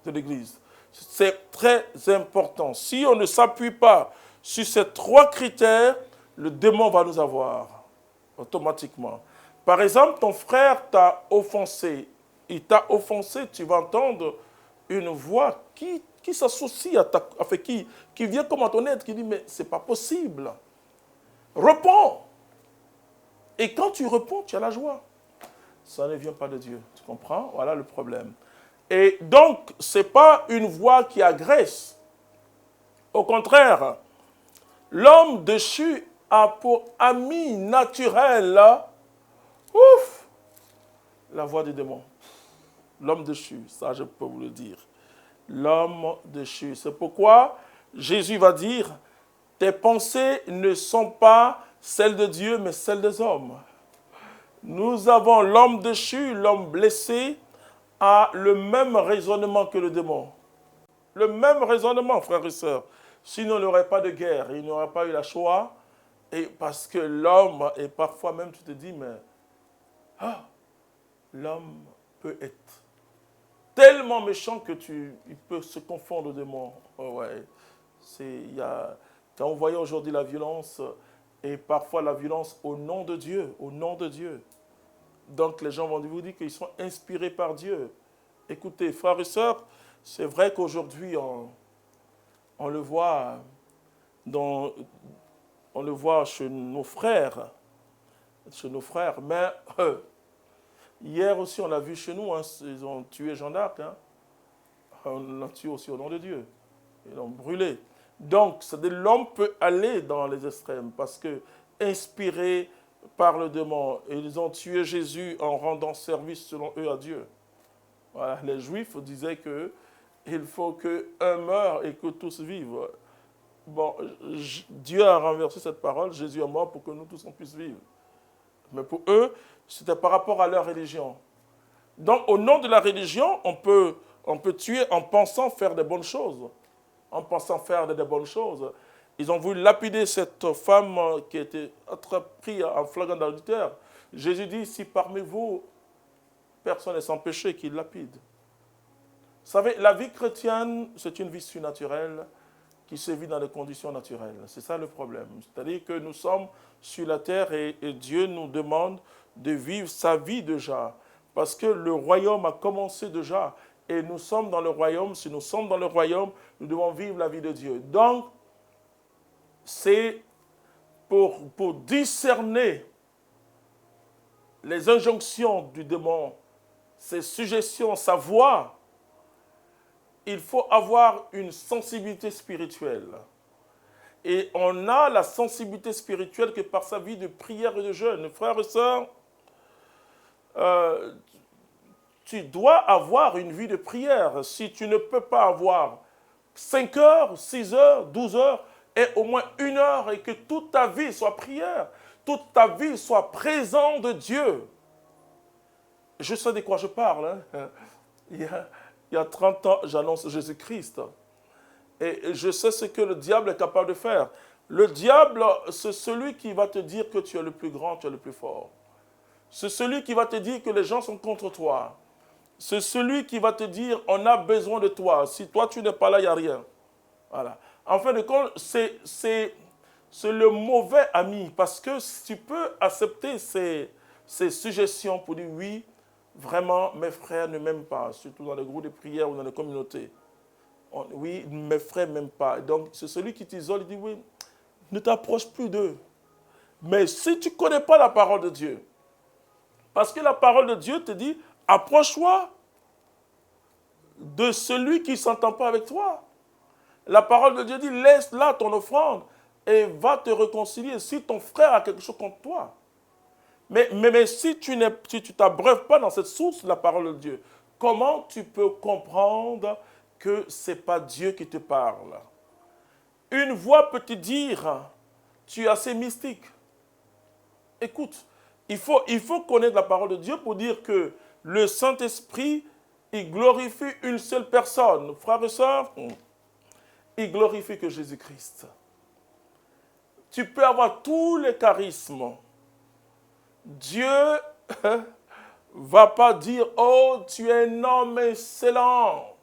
de l'Église. C'est très important. Si on ne s'appuie pas sur ces 3 critères, le démon va nous avoir automatiquement. Par exemple, ton frère t'a offensé. Il t'a offensé, tu vas entendre une voix qui s'associe qui vient comme à ton aide, qui dit, mais ce n'est pas possible. Réponds. Et quand tu réponds, tu as la joie. Ça ne vient pas de Dieu. Tu comprends? Voilà le problème. Et donc, ce n'est pas une voix qui agresse. Au contraire, l'homme déchu a pour ami naturel, La voix du démon. L'homme déchu, ça je peux vous le dire. L'homme déchu. C'est pourquoi Jésus va dire, tes pensées ne sont pas celles de Dieu, mais celles des hommes. Nous avons l'homme déchu, l'homme blessé, a le même raisonnement que le démon. Le même raisonnement, frères et sœurs. Sinon, il n'y aurait pas de guerre, il n'y aurait pas eu la Shoah. Et parce que l'homme, et parfois même tu te dis, mais l'homme peut être tellement méchant que il peut se confondre au démon. Oh ouais. Quand on voit aujourd'hui la violence, et parfois la violence au nom de Dieu, au nom de Dieu. Donc les gens vont vous dire qu'ils sont inspirés par Dieu. Écoutez, frères et sœurs, c'est vrai qu'aujourd'hui, on le voit on le voit chez nos frères, mais hier aussi on l'a vu chez nous, hein, ils ont tué Jeanne d'Arc, hein, on l'a tué aussi au nom de Dieu, ils l'ont brûlé. Donc, l'homme peut aller dans les extrêmes parce que, inspiré par le démon, ils ont tué Jésus en rendant service selon eux à Dieu. Voilà, les Juifs disaient qu'il faut qu'un meure et que tous vivent. Bon, Dieu a renversé cette parole, Jésus est mort pour que nous tous on puisse vivre. Mais pour eux, c'était par rapport à leur religion. Donc, au nom de la religion, on peut tuer en pensant faire des bonnes choses. En pensant faire des bonnes choses. Ils ont voulu lapider cette femme qui était prise en flagrant d'adultère. Jésus dit, si parmi vous, personne n'est sans péché, qu'il lapide. Vous savez, la vie chrétienne, c'est une vie surnaturelle qui se vit dans des conditions naturelles. C'est ça le problème. C'est-à-dire que nous sommes sur la terre et Dieu nous demande de vivre sa vie déjà. Parce que le royaume a commencé déjà. Et nous sommes dans le royaume. Si nous sommes dans le royaume, nous devons vivre la vie de Dieu. Donc, c'est pour discerner les injonctions du démon, ses suggestions, sa voix, il faut avoir une sensibilité spirituelle. Et on a la sensibilité spirituelle que par sa vie de prière et de jeûne. Frères et sœurs, tu dois avoir une vie de prière. Si tu ne peux pas avoir 5 heures, 6 heures, 12 heures, et au moins 1 heure, et que toute ta vie soit prière, toute ta vie soit présent de Dieu. Je sais de quoi je parle. Hein. Il y a 30 ans, j'annonce Jésus-Christ. Et je sais ce que le diable est capable de faire. Le diable, c'est celui qui va te dire que tu es le plus grand, tu es le plus fort. C'est celui qui va te dire que les gens sont contre toi. C'est celui qui va te dire, on a besoin de toi. Si toi, tu n'es pas là, il n'y a rien. Voilà. En fin de compte, c'est le mauvais ami. Parce que si tu peux accepter ces suggestions pour dire, oui, vraiment, mes frères ne m'aiment pas, surtout dans les groupes de prière ou dans les communautés. Oui, mes frères ne m'aiment pas. Donc, c'est celui qui t'isole, il dit, oui, ne t'approche plus d'eux. Mais si tu ne connais pas la parole de Dieu, parce que la parole de Dieu te dit, approche-toi de celui qui ne s'entend pas avec toi. La parole de Dieu dit, laisse là ton offrande et va te réconcilier si ton frère a quelque chose contre toi. Mais si tu ne t'abreuves pas dans cette source de la parole de Dieu, comment tu peux comprendre que ce n'est pas Dieu qui te parle? Une voix peut te dire, tu es assez mystique. Écoute, il faut connaître la parole de Dieu pour dire que le Saint-Esprit, il glorifie une seule personne. Frères et sœurs, il glorifie que Jésus-Christ. Tu peux avoir tous les charismes. Dieu ne va pas dire, oh, tu es un homme excellent.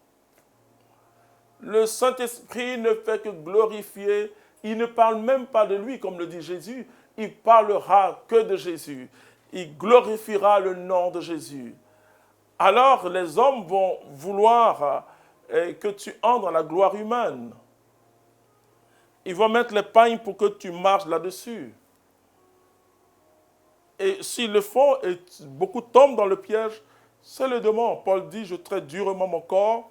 Le Saint-Esprit ne fait que glorifier. Il ne parle même pas de lui, comme le dit Jésus. Il parlera que de Jésus. Il glorifiera le nom de Jésus. Alors, les hommes vont vouloir que tu entres dans la gloire humaine. Ils vont mettre les pagnes pour que tu marches là-dessus. Et s'ils le font, et beaucoup tombent dans le piège, c'est le démon. Paul dit, je traite durement mon corps,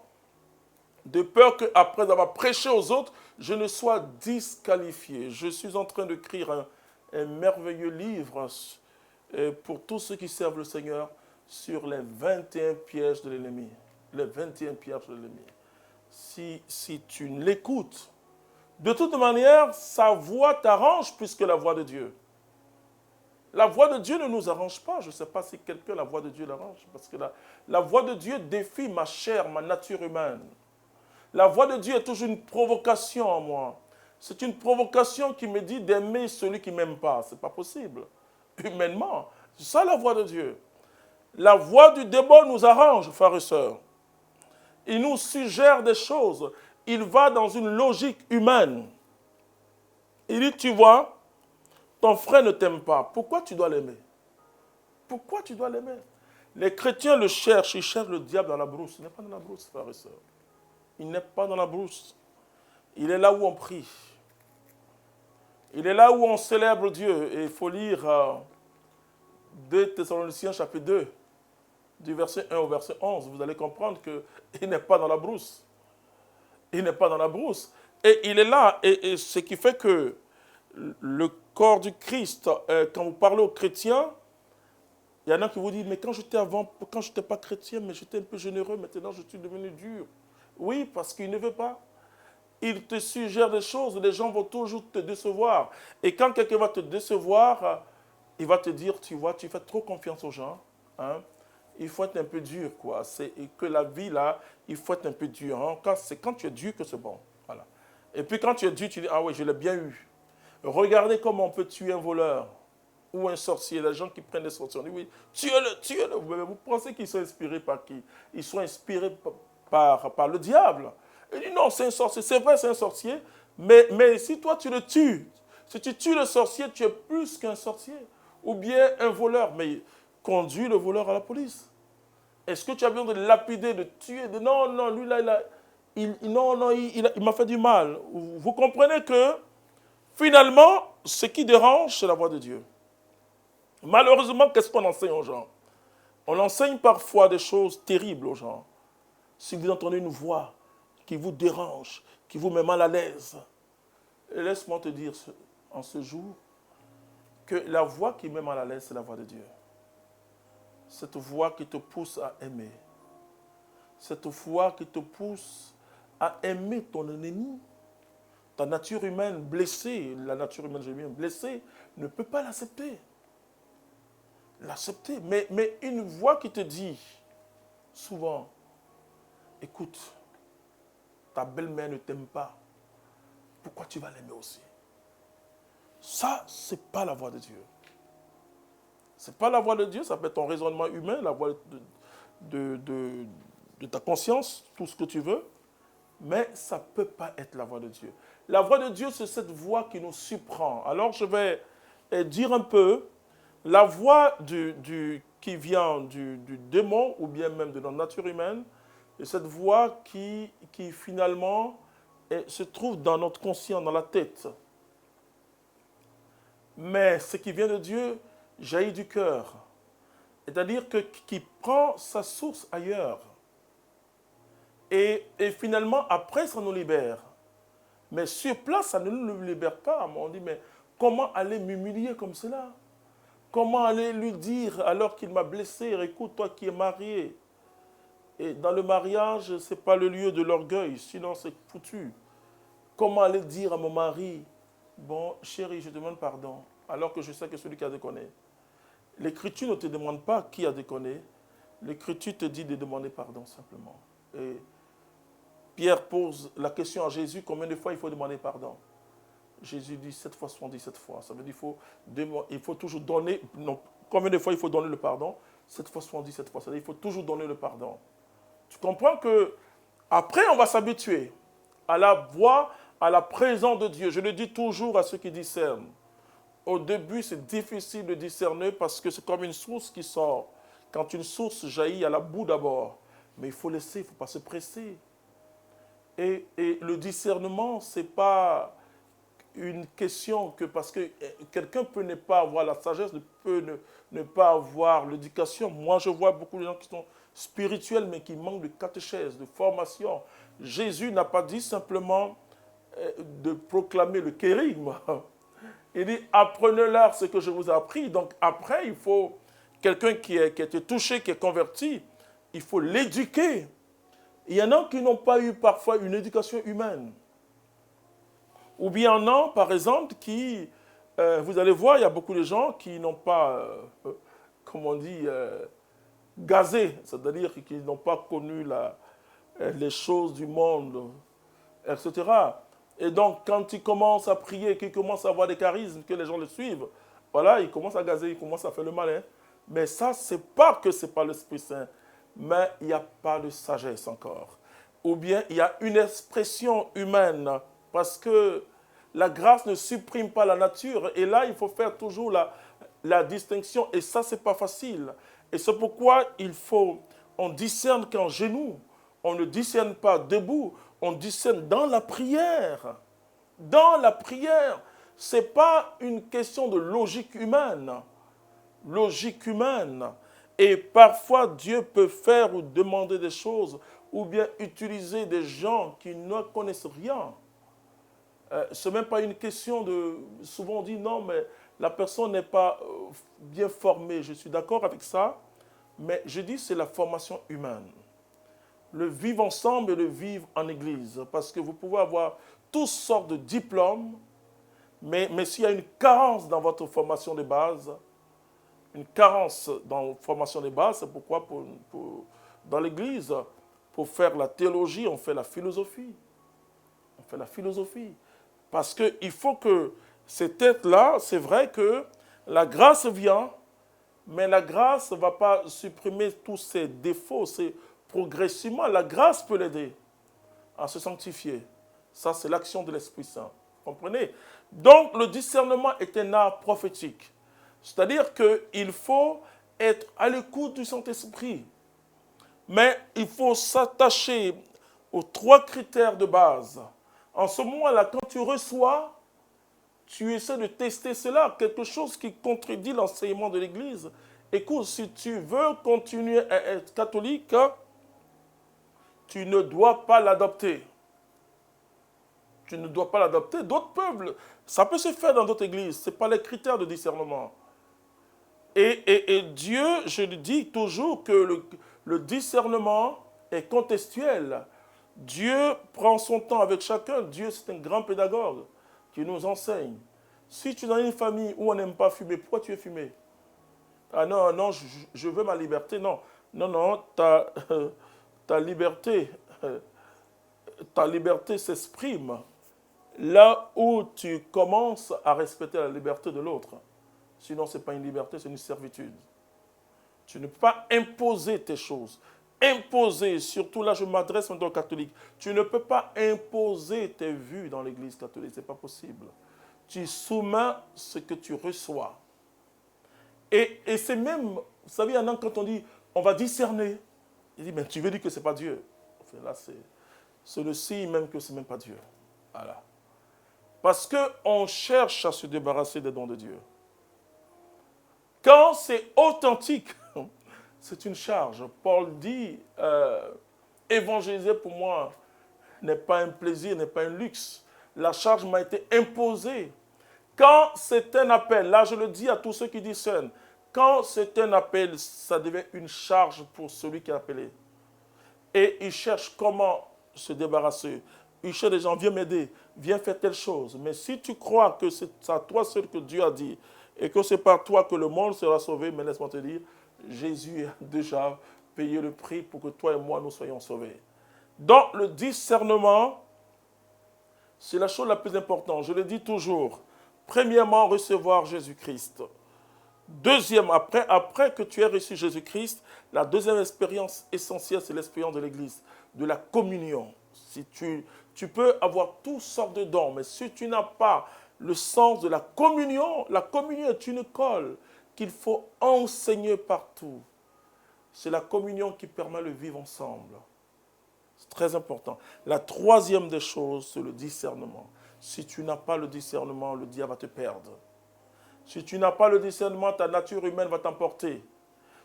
de peur qu'après avoir prêché aux autres, je ne sois disqualifié. Je suis en train d'écrire un merveilleux livre pour tous ceux qui servent le Seigneur sur les 21 pièges de l'ennemi. Les 21 pièges de l'ennemi. Si tu l'écoutes, de toute manière, sa voix t'arrange plus que la voix de Dieu. La voix de Dieu ne nous arrange pas. Je ne sais pas si quelqu'un, la voix de Dieu l'arrange. Parce que la voix de Dieu défie ma chair, ma nature humaine. La voix de Dieu est toujours une provocation en moi. C'est une provocation qui me dit d'aimer celui qui ne m'aime pas. Ce n'est pas possible. Humainement. C'est ça la voix de Dieu. La voix du démon nous arrange, frères et sœurs. Il nous suggère des choses. Il va dans une logique humaine. Il dit, tu vois, ton frère ne t'aime pas. Pourquoi tu dois l'aimer? Pourquoi tu dois l'aimer? Les chrétiens le cherchent. Ils cherchent le diable dans la brousse. Il n'est pas dans la brousse, frères et sœurs. Il n'est pas dans la brousse. Il est là où on prie. Il est là où on célèbre Dieu. Et il faut lire 2 Thessaloniciens chapitre 2, du verset 1 au verset 11. Vous allez comprendre qu'il n'est pas dans la brousse. Il n'est pas dans la brousse. Et il est là. Et ce qui fait que le corps du Christ, quand vous parlez aux chrétiens, il y en a qui vous disent, mais quand j'étais pas chrétien, mais j'étais un peu généreux, maintenant je suis devenu dur. Oui, parce qu'il ne veut pas. Il te suggère des choses, les gens vont toujours te décevoir. Et quand quelqu'un va te décevoir, il va te dire, tu vois, tu fais trop confiance aux gens. Hein? Il faut être un peu dur, quoi. C'est que la vie, là, il faut être un peu dur. Hein? C'est quand tu es dur que c'est bon. Voilà. Et puis quand tu es dur, tu dis, ah oui, je l'ai bien eu. Regardez comment on peut tuer un voleur ou un sorcier. Les gens qui prennent des sorciers, on dit, oui, tuez-le, tuez-le. Vous pensez qu'ils sont inspirés par qui? Ils sont inspirés par le diable. Il dit, non, c'est un sorcier. C'est vrai, c'est un sorcier. Mais si toi, tu le tues, si tu tues le sorcier, tu es plus qu'un sorcier. Ou bien un voleur. Mais conduis le voleur à la police. Est-ce que tu as besoin de lapider, de tuer? Non, non, lui là, il m'a fait du mal. Vous comprenez que finalement, ce qui dérange, c'est la voix de Dieu. Malheureusement, qu'est-ce qu'on enseigne aux gens? On enseigne parfois des choses terribles aux gens. Si vous entendez une voix qui vous dérange, qui vous met mal à l'aise, laisse-moi te dire en ce jour que la voix qui met mal à l'aise, c'est la voix de Dieu. Cette voix qui te pousse à aimer. Cette voix qui te pousse à aimer ton ennemi. Ta nature humaine blessée, la nature humaine, j'ai bien blessée, ne peut pas l'accepter. L'accepter. Mais une voix qui te dit souvent, écoute, ta belle-mère ne t'aime pas. Pourquoi tu vas l'aimer aussi? Ça, ce n'est pas la voix de Dieu. Ce n'est pas la voix de Dieu, ça peut être ton raisonnement humain, la voix de ta conscience, tout ce que tu veux. Mais ça ne peut pas être la voix de Dieu. La voix de Dieu, c'est cette voix qui nous surprend. Alors, je vais dire un peu la voix qui vient du démon ou bien même de notre nature humaine, et cette voix qui finalement se trouve dans notre conscient, dans la tête. Mais ce qui vient de Dieu jaillit du cœur. C'est-à-dire qui prend sa source ailleurs. Et finalement, après, ça nous libère. Mais sur place, ça ne nous libère pas. On dit, mais comment aller m'humilier comme cela? Comment aller lui dire, alors qu'il m'a blessé, écoute, toi qui es marié, et dans le mariage, ce n'est pas le lieu de l'orgueil, sinon c'est foutu. Comment aller dire à mon mari, bon, chérie, je te demande pardon, alors que je sais que celui qui a déconné. L'Écriture ne te demande pas qui a déconné. L'Écriture te dit de demander pardon simplement. Et Pierre pose la question à Jésus, combien de fois il faut demander pardon? Jésus dit 7 fois 77 fois. Ça veut dire qu'il faut toujours donner, non, combien de fois il faut donner le pardon? 7 fois 77 fois. Ça veut dire qu'il faut toujours donner le pardon. Tu comprends que après on va s'habituer à la voix, à la présence de Dieu. Je le dis toujours à ceux qui discernent. Au début, c'est difficile de discerner parce que c'est comme une source qui sort. Quand une source jaillit, il y a la boue d'abord. Mais il faut laisser, il ne faut pas se presser. Et le discernement, ce n'est pas une question que parce que quelqu'un peut ne pas avoir la sagesse, peut ne pas avoir l'éducation. Moi, je vois beaucoup de gens qui sont spirituels, mais qui manquent de catéchèse, de formation. Jésus n'a pas dit simplement de proclamer le kérigme. Il dit, apprenez-leur ce que je vous ai appris. Donc après, il faut quelqu'un qui a été touché, qui est converti, il faut l'éduquer. Il y en a qui n'ont pas eu parfois une éducation humaine. Ou bien il y en a, par exemple, qui, vous allez voir, il y a beaucoup de gens qui n'ont pas, comme on dit, gazé, c'est-à-dire qui n'ont pas connu les choses du monde, etc. Et donc, quand il commence à prier, qu'il commence à avoir des charismes, que les gens le suivent, voilà, il commence à gazer, il commence à faire le malin. Mais ça, c'est pas que ce n'est pas l'Esprit Saint, mais il n'y a pas de sagesse encore. Ou bien, il y a une expression humaine, parce que la grâce ne supprime pas la nature. Et là, il faut faire toujours la distinction. Et ça, ce n'est pas facile. Et c'est pourquoi on discerne qu'en genoux. On ne discerne pas debout. On discerne dans la prière. Dans la prière. Ce n'est pas une question de logique humaine. Logique humaine. Et parfois, Dieu peut faire ou demander des choses ou bien utiliser des gens qui ne connaissent rien. Ce n'est même pas une question de... Souvent on dit non, mais la personne n'est pas bien formée. Je suis d'accord avec ça, mais je dis c'est la formation humaine. Le vivre ensemble et le vivre en église. Parce que vous pouvez avoir toutes sortes de diplômes, mais s'il y a une carence dans votre formation de base, une carence dans la formation de base, c'est pourquoi dans l'église, pour faire la théologie, on fait la philosophie. On fait la philosophie. Parce qu'il faut que ces têtes-là, c'est vrai que la grâce vient, mais la grâce ne va pas supprimer tous ses défauts. C'est progressivement, la grâce peut l'aider à se sanctifier. Ça, c'est l'action de l'Esprit Saint. Vous comprenez? Donc, le discernement est un art prophétique. C'est-à-dire qu'il faut être à l'écoute du Saint-Esprit. Mais il faut s'attacher aux 3 critères de base. En ce moment-là, quand tu reçois, tu essaies de tester cela, quelque chose qui contredit l'enseignement de l'Église. Écoute, si tu veux continuer à être catholique, tu ne dois pas l'adopter. Tu ne dois pas l'adopter. D'autres peuvent, ça peut se faire dans d'autres églises. Ce n'est pas les critères de discernement. Et Dieu, je le dis toujours que le discernement est contextuel. Dieu prend son temps avec chacun. Dieu, c'est un grand pédagogue qui nous enseigne. Si tu es dans une famille où on n'aime pas fumer, pourquoi tu es fumé? Ah non, non, je veux ma liberté. Non, non, non, ta liberté s'exprime là où tu commences à respecter la liberté de l'autre. Sinon, ce n'est pas une liberté, c'est une servitude. Tu ne peux pas imposer tes choses. Imposer, surtout là, je m'adresse maintenant aux catholiques. Tu ne peux pas imposer tes vues dans l'église catholique, ce n'est pas possible. Tu soumets ce que tu reçois. Et c'est même, vous savez, il y en a quand on dit, on va discerner. Il dit, mais tu veux dire que ce n'est pas Dieu. Enfin, là, c'est le signe même que ce n'est même pas Dieu. Voilà. Parce qu'on cherche à se débarrasser des dons de Dieu. Quand c'est authentique, c'est une charge. Paul dit, évangéliser pour moi n'est pas un plaisir, n'est pas un luxe. La charge m'a été imposée. Quand c'est un appel, là je le dis à tous ceux qui discernent, quand c'est un appel, ça devient une charge pour celui qui est appelé. Et il cherche comment se débarrasser. Il cherche des gens, viens m'aider, viens faire telle chose. Mais si tu crois que c'est à toi seul que Dieu a dit, et que c'est par toi que le monde sera sauvé, mais laisse-moi te dire, Jésus a déjà payé le prix pour que toi et moi nous soyons sauvés. Donc le discernement, c'est la chose la plus importante. Je le dis toujours. Premièrement, recevoir Jésus-Christ. Deuxième, après que tu aies reçu Jésus-Christ, la deuxième expérience essentielle, c'est l'expérience de l'Église, de la communion. Si tu peux avoir toutes sortes de dons, mais si tu n'as pas le sens de la communion est une école qu'il faut enseigner partout. C'est la communion qui permet le vivre ensemble. C'est très important. La troisième des choses, c'est le discernement. Si tu n'as pas le discernement, le diable va te perdre. Si tu n'as pas le discernement, ta nature humaine va t'emporter.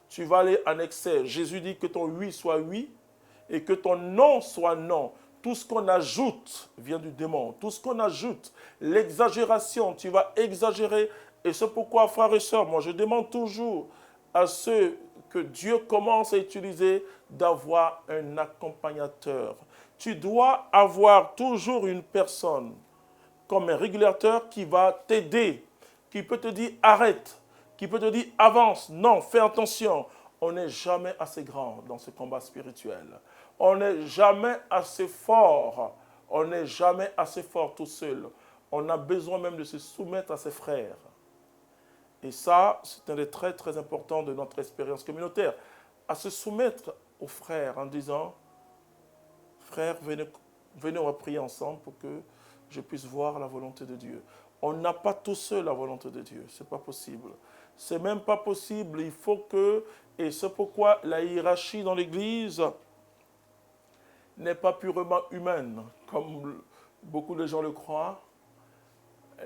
Tu vas aller en excès. Jésus dit que ton oui soit oui et que ton non soit non. Tout ce qu'on ajoute vient du démon. Tout ce qu'on ajoute, l'exagération, tu vas exagérer. Et c'est pourquoi, frères et sœurs, moi je demande toujours à ceux que Dieu commence à utiliser d'avoir un accompagnateur. Tu dois avoir toujours une personne comme un régulateur qui va t'aider, qui peut te dire arrête, qui peut te dire avance, non, fais attention. On n'est jamais assez grand dans ce combat spirituel. On n'est jamais assez fort. On n'est jamais assez fort tout seul. On a besoin même de se soumettre à ses frères. Et ça, c'est un des traits très importants de notre expérience communautaire. À se soumettre aux frères en disant, frères, venez, on va prier ensemble pour que je puisse voir la volonté de Dieu. On n'a pas tout seul la volonté de Dieu. Ce n'est pas possible. Ce n'est même pas possible. Il faut que, et c'est pourquoi la hiérarchie dans l'Église n'est pas purement humaine, comme beaucoup de gens le croient.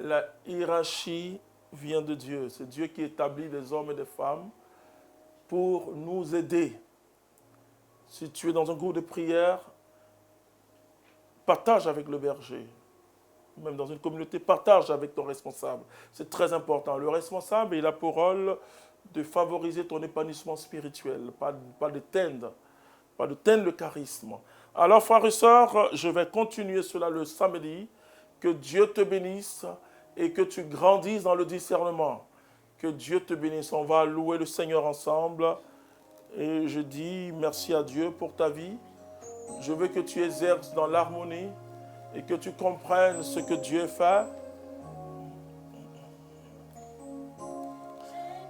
La hiérarchie vient de Dieu. C'est Dieu qui établit des hommes et des femmes pour nous aider. Si tu es dans un groupe de prière, partage avec le berger. Même dans une communauté, partage avec ton responsable. C'est très important. Le responsable, il a pour rôle de favoriser ton épanouissement spirituel, pas de teindre le charisme. Alors, frères et sœurs, je vais continuer cela le samedi. Que Dieu te bénisse et que tu grandisses dans le discernement. Que Dieu te bénisse. On va louer le Seigneur ensemble. Et je dis merci à Dieu pour ta vie. Je veux que tu exerces dans l'harmonie et que tu comprennes ce que Dieu fait.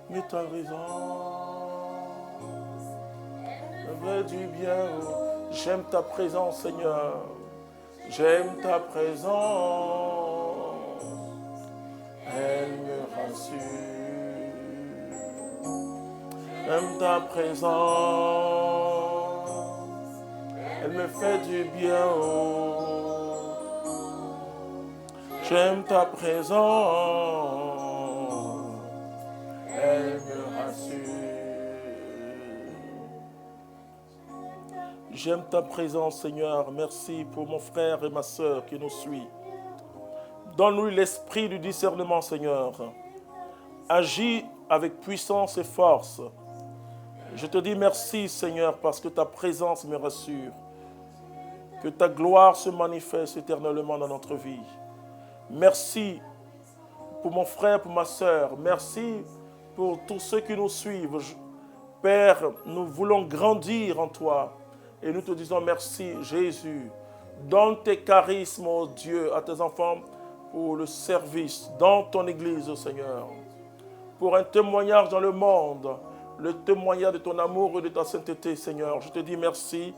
Mais ta présence me fait du bien. J'aime ta présence, Seigneur. J'aime ta présence. Elle me rassure. J'aime ta présence. Elle me fait du bien. J'aime ta présence. Elle me rassure. J'aime ta présence, Seigneur. Merci pour mon frère et ma sœur qui nous suit. Donne-lui l'esprit du discernement, Seigneur. Agis avec puissance et force. Je te dis merci, Seigneur, parce que ta présence me rassure. Que ta gloire se manifeste éternellement dans notre vie. Merci pour mon frère, pour ma sœur. Merci pour tous ceux qui nous suivent. Père, nous voulons grandir en toi. Et nous te disons merci, Jésus. Donne tes charismes, oh Dieu, à tes enfants pour le service dans ton Église, oh Seigneur. Pour un témoignage dans le monde, le témoignage de ton amour et de ta sainteté, Seigneur. Je te dis merci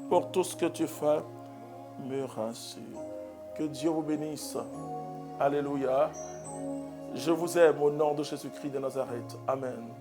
pour tout ce que tu fais. Me rassure. Que Dieu vous bénisse. Alléluia. Je vous aime au nom de Jésus-Christ de Nazareth. Amen.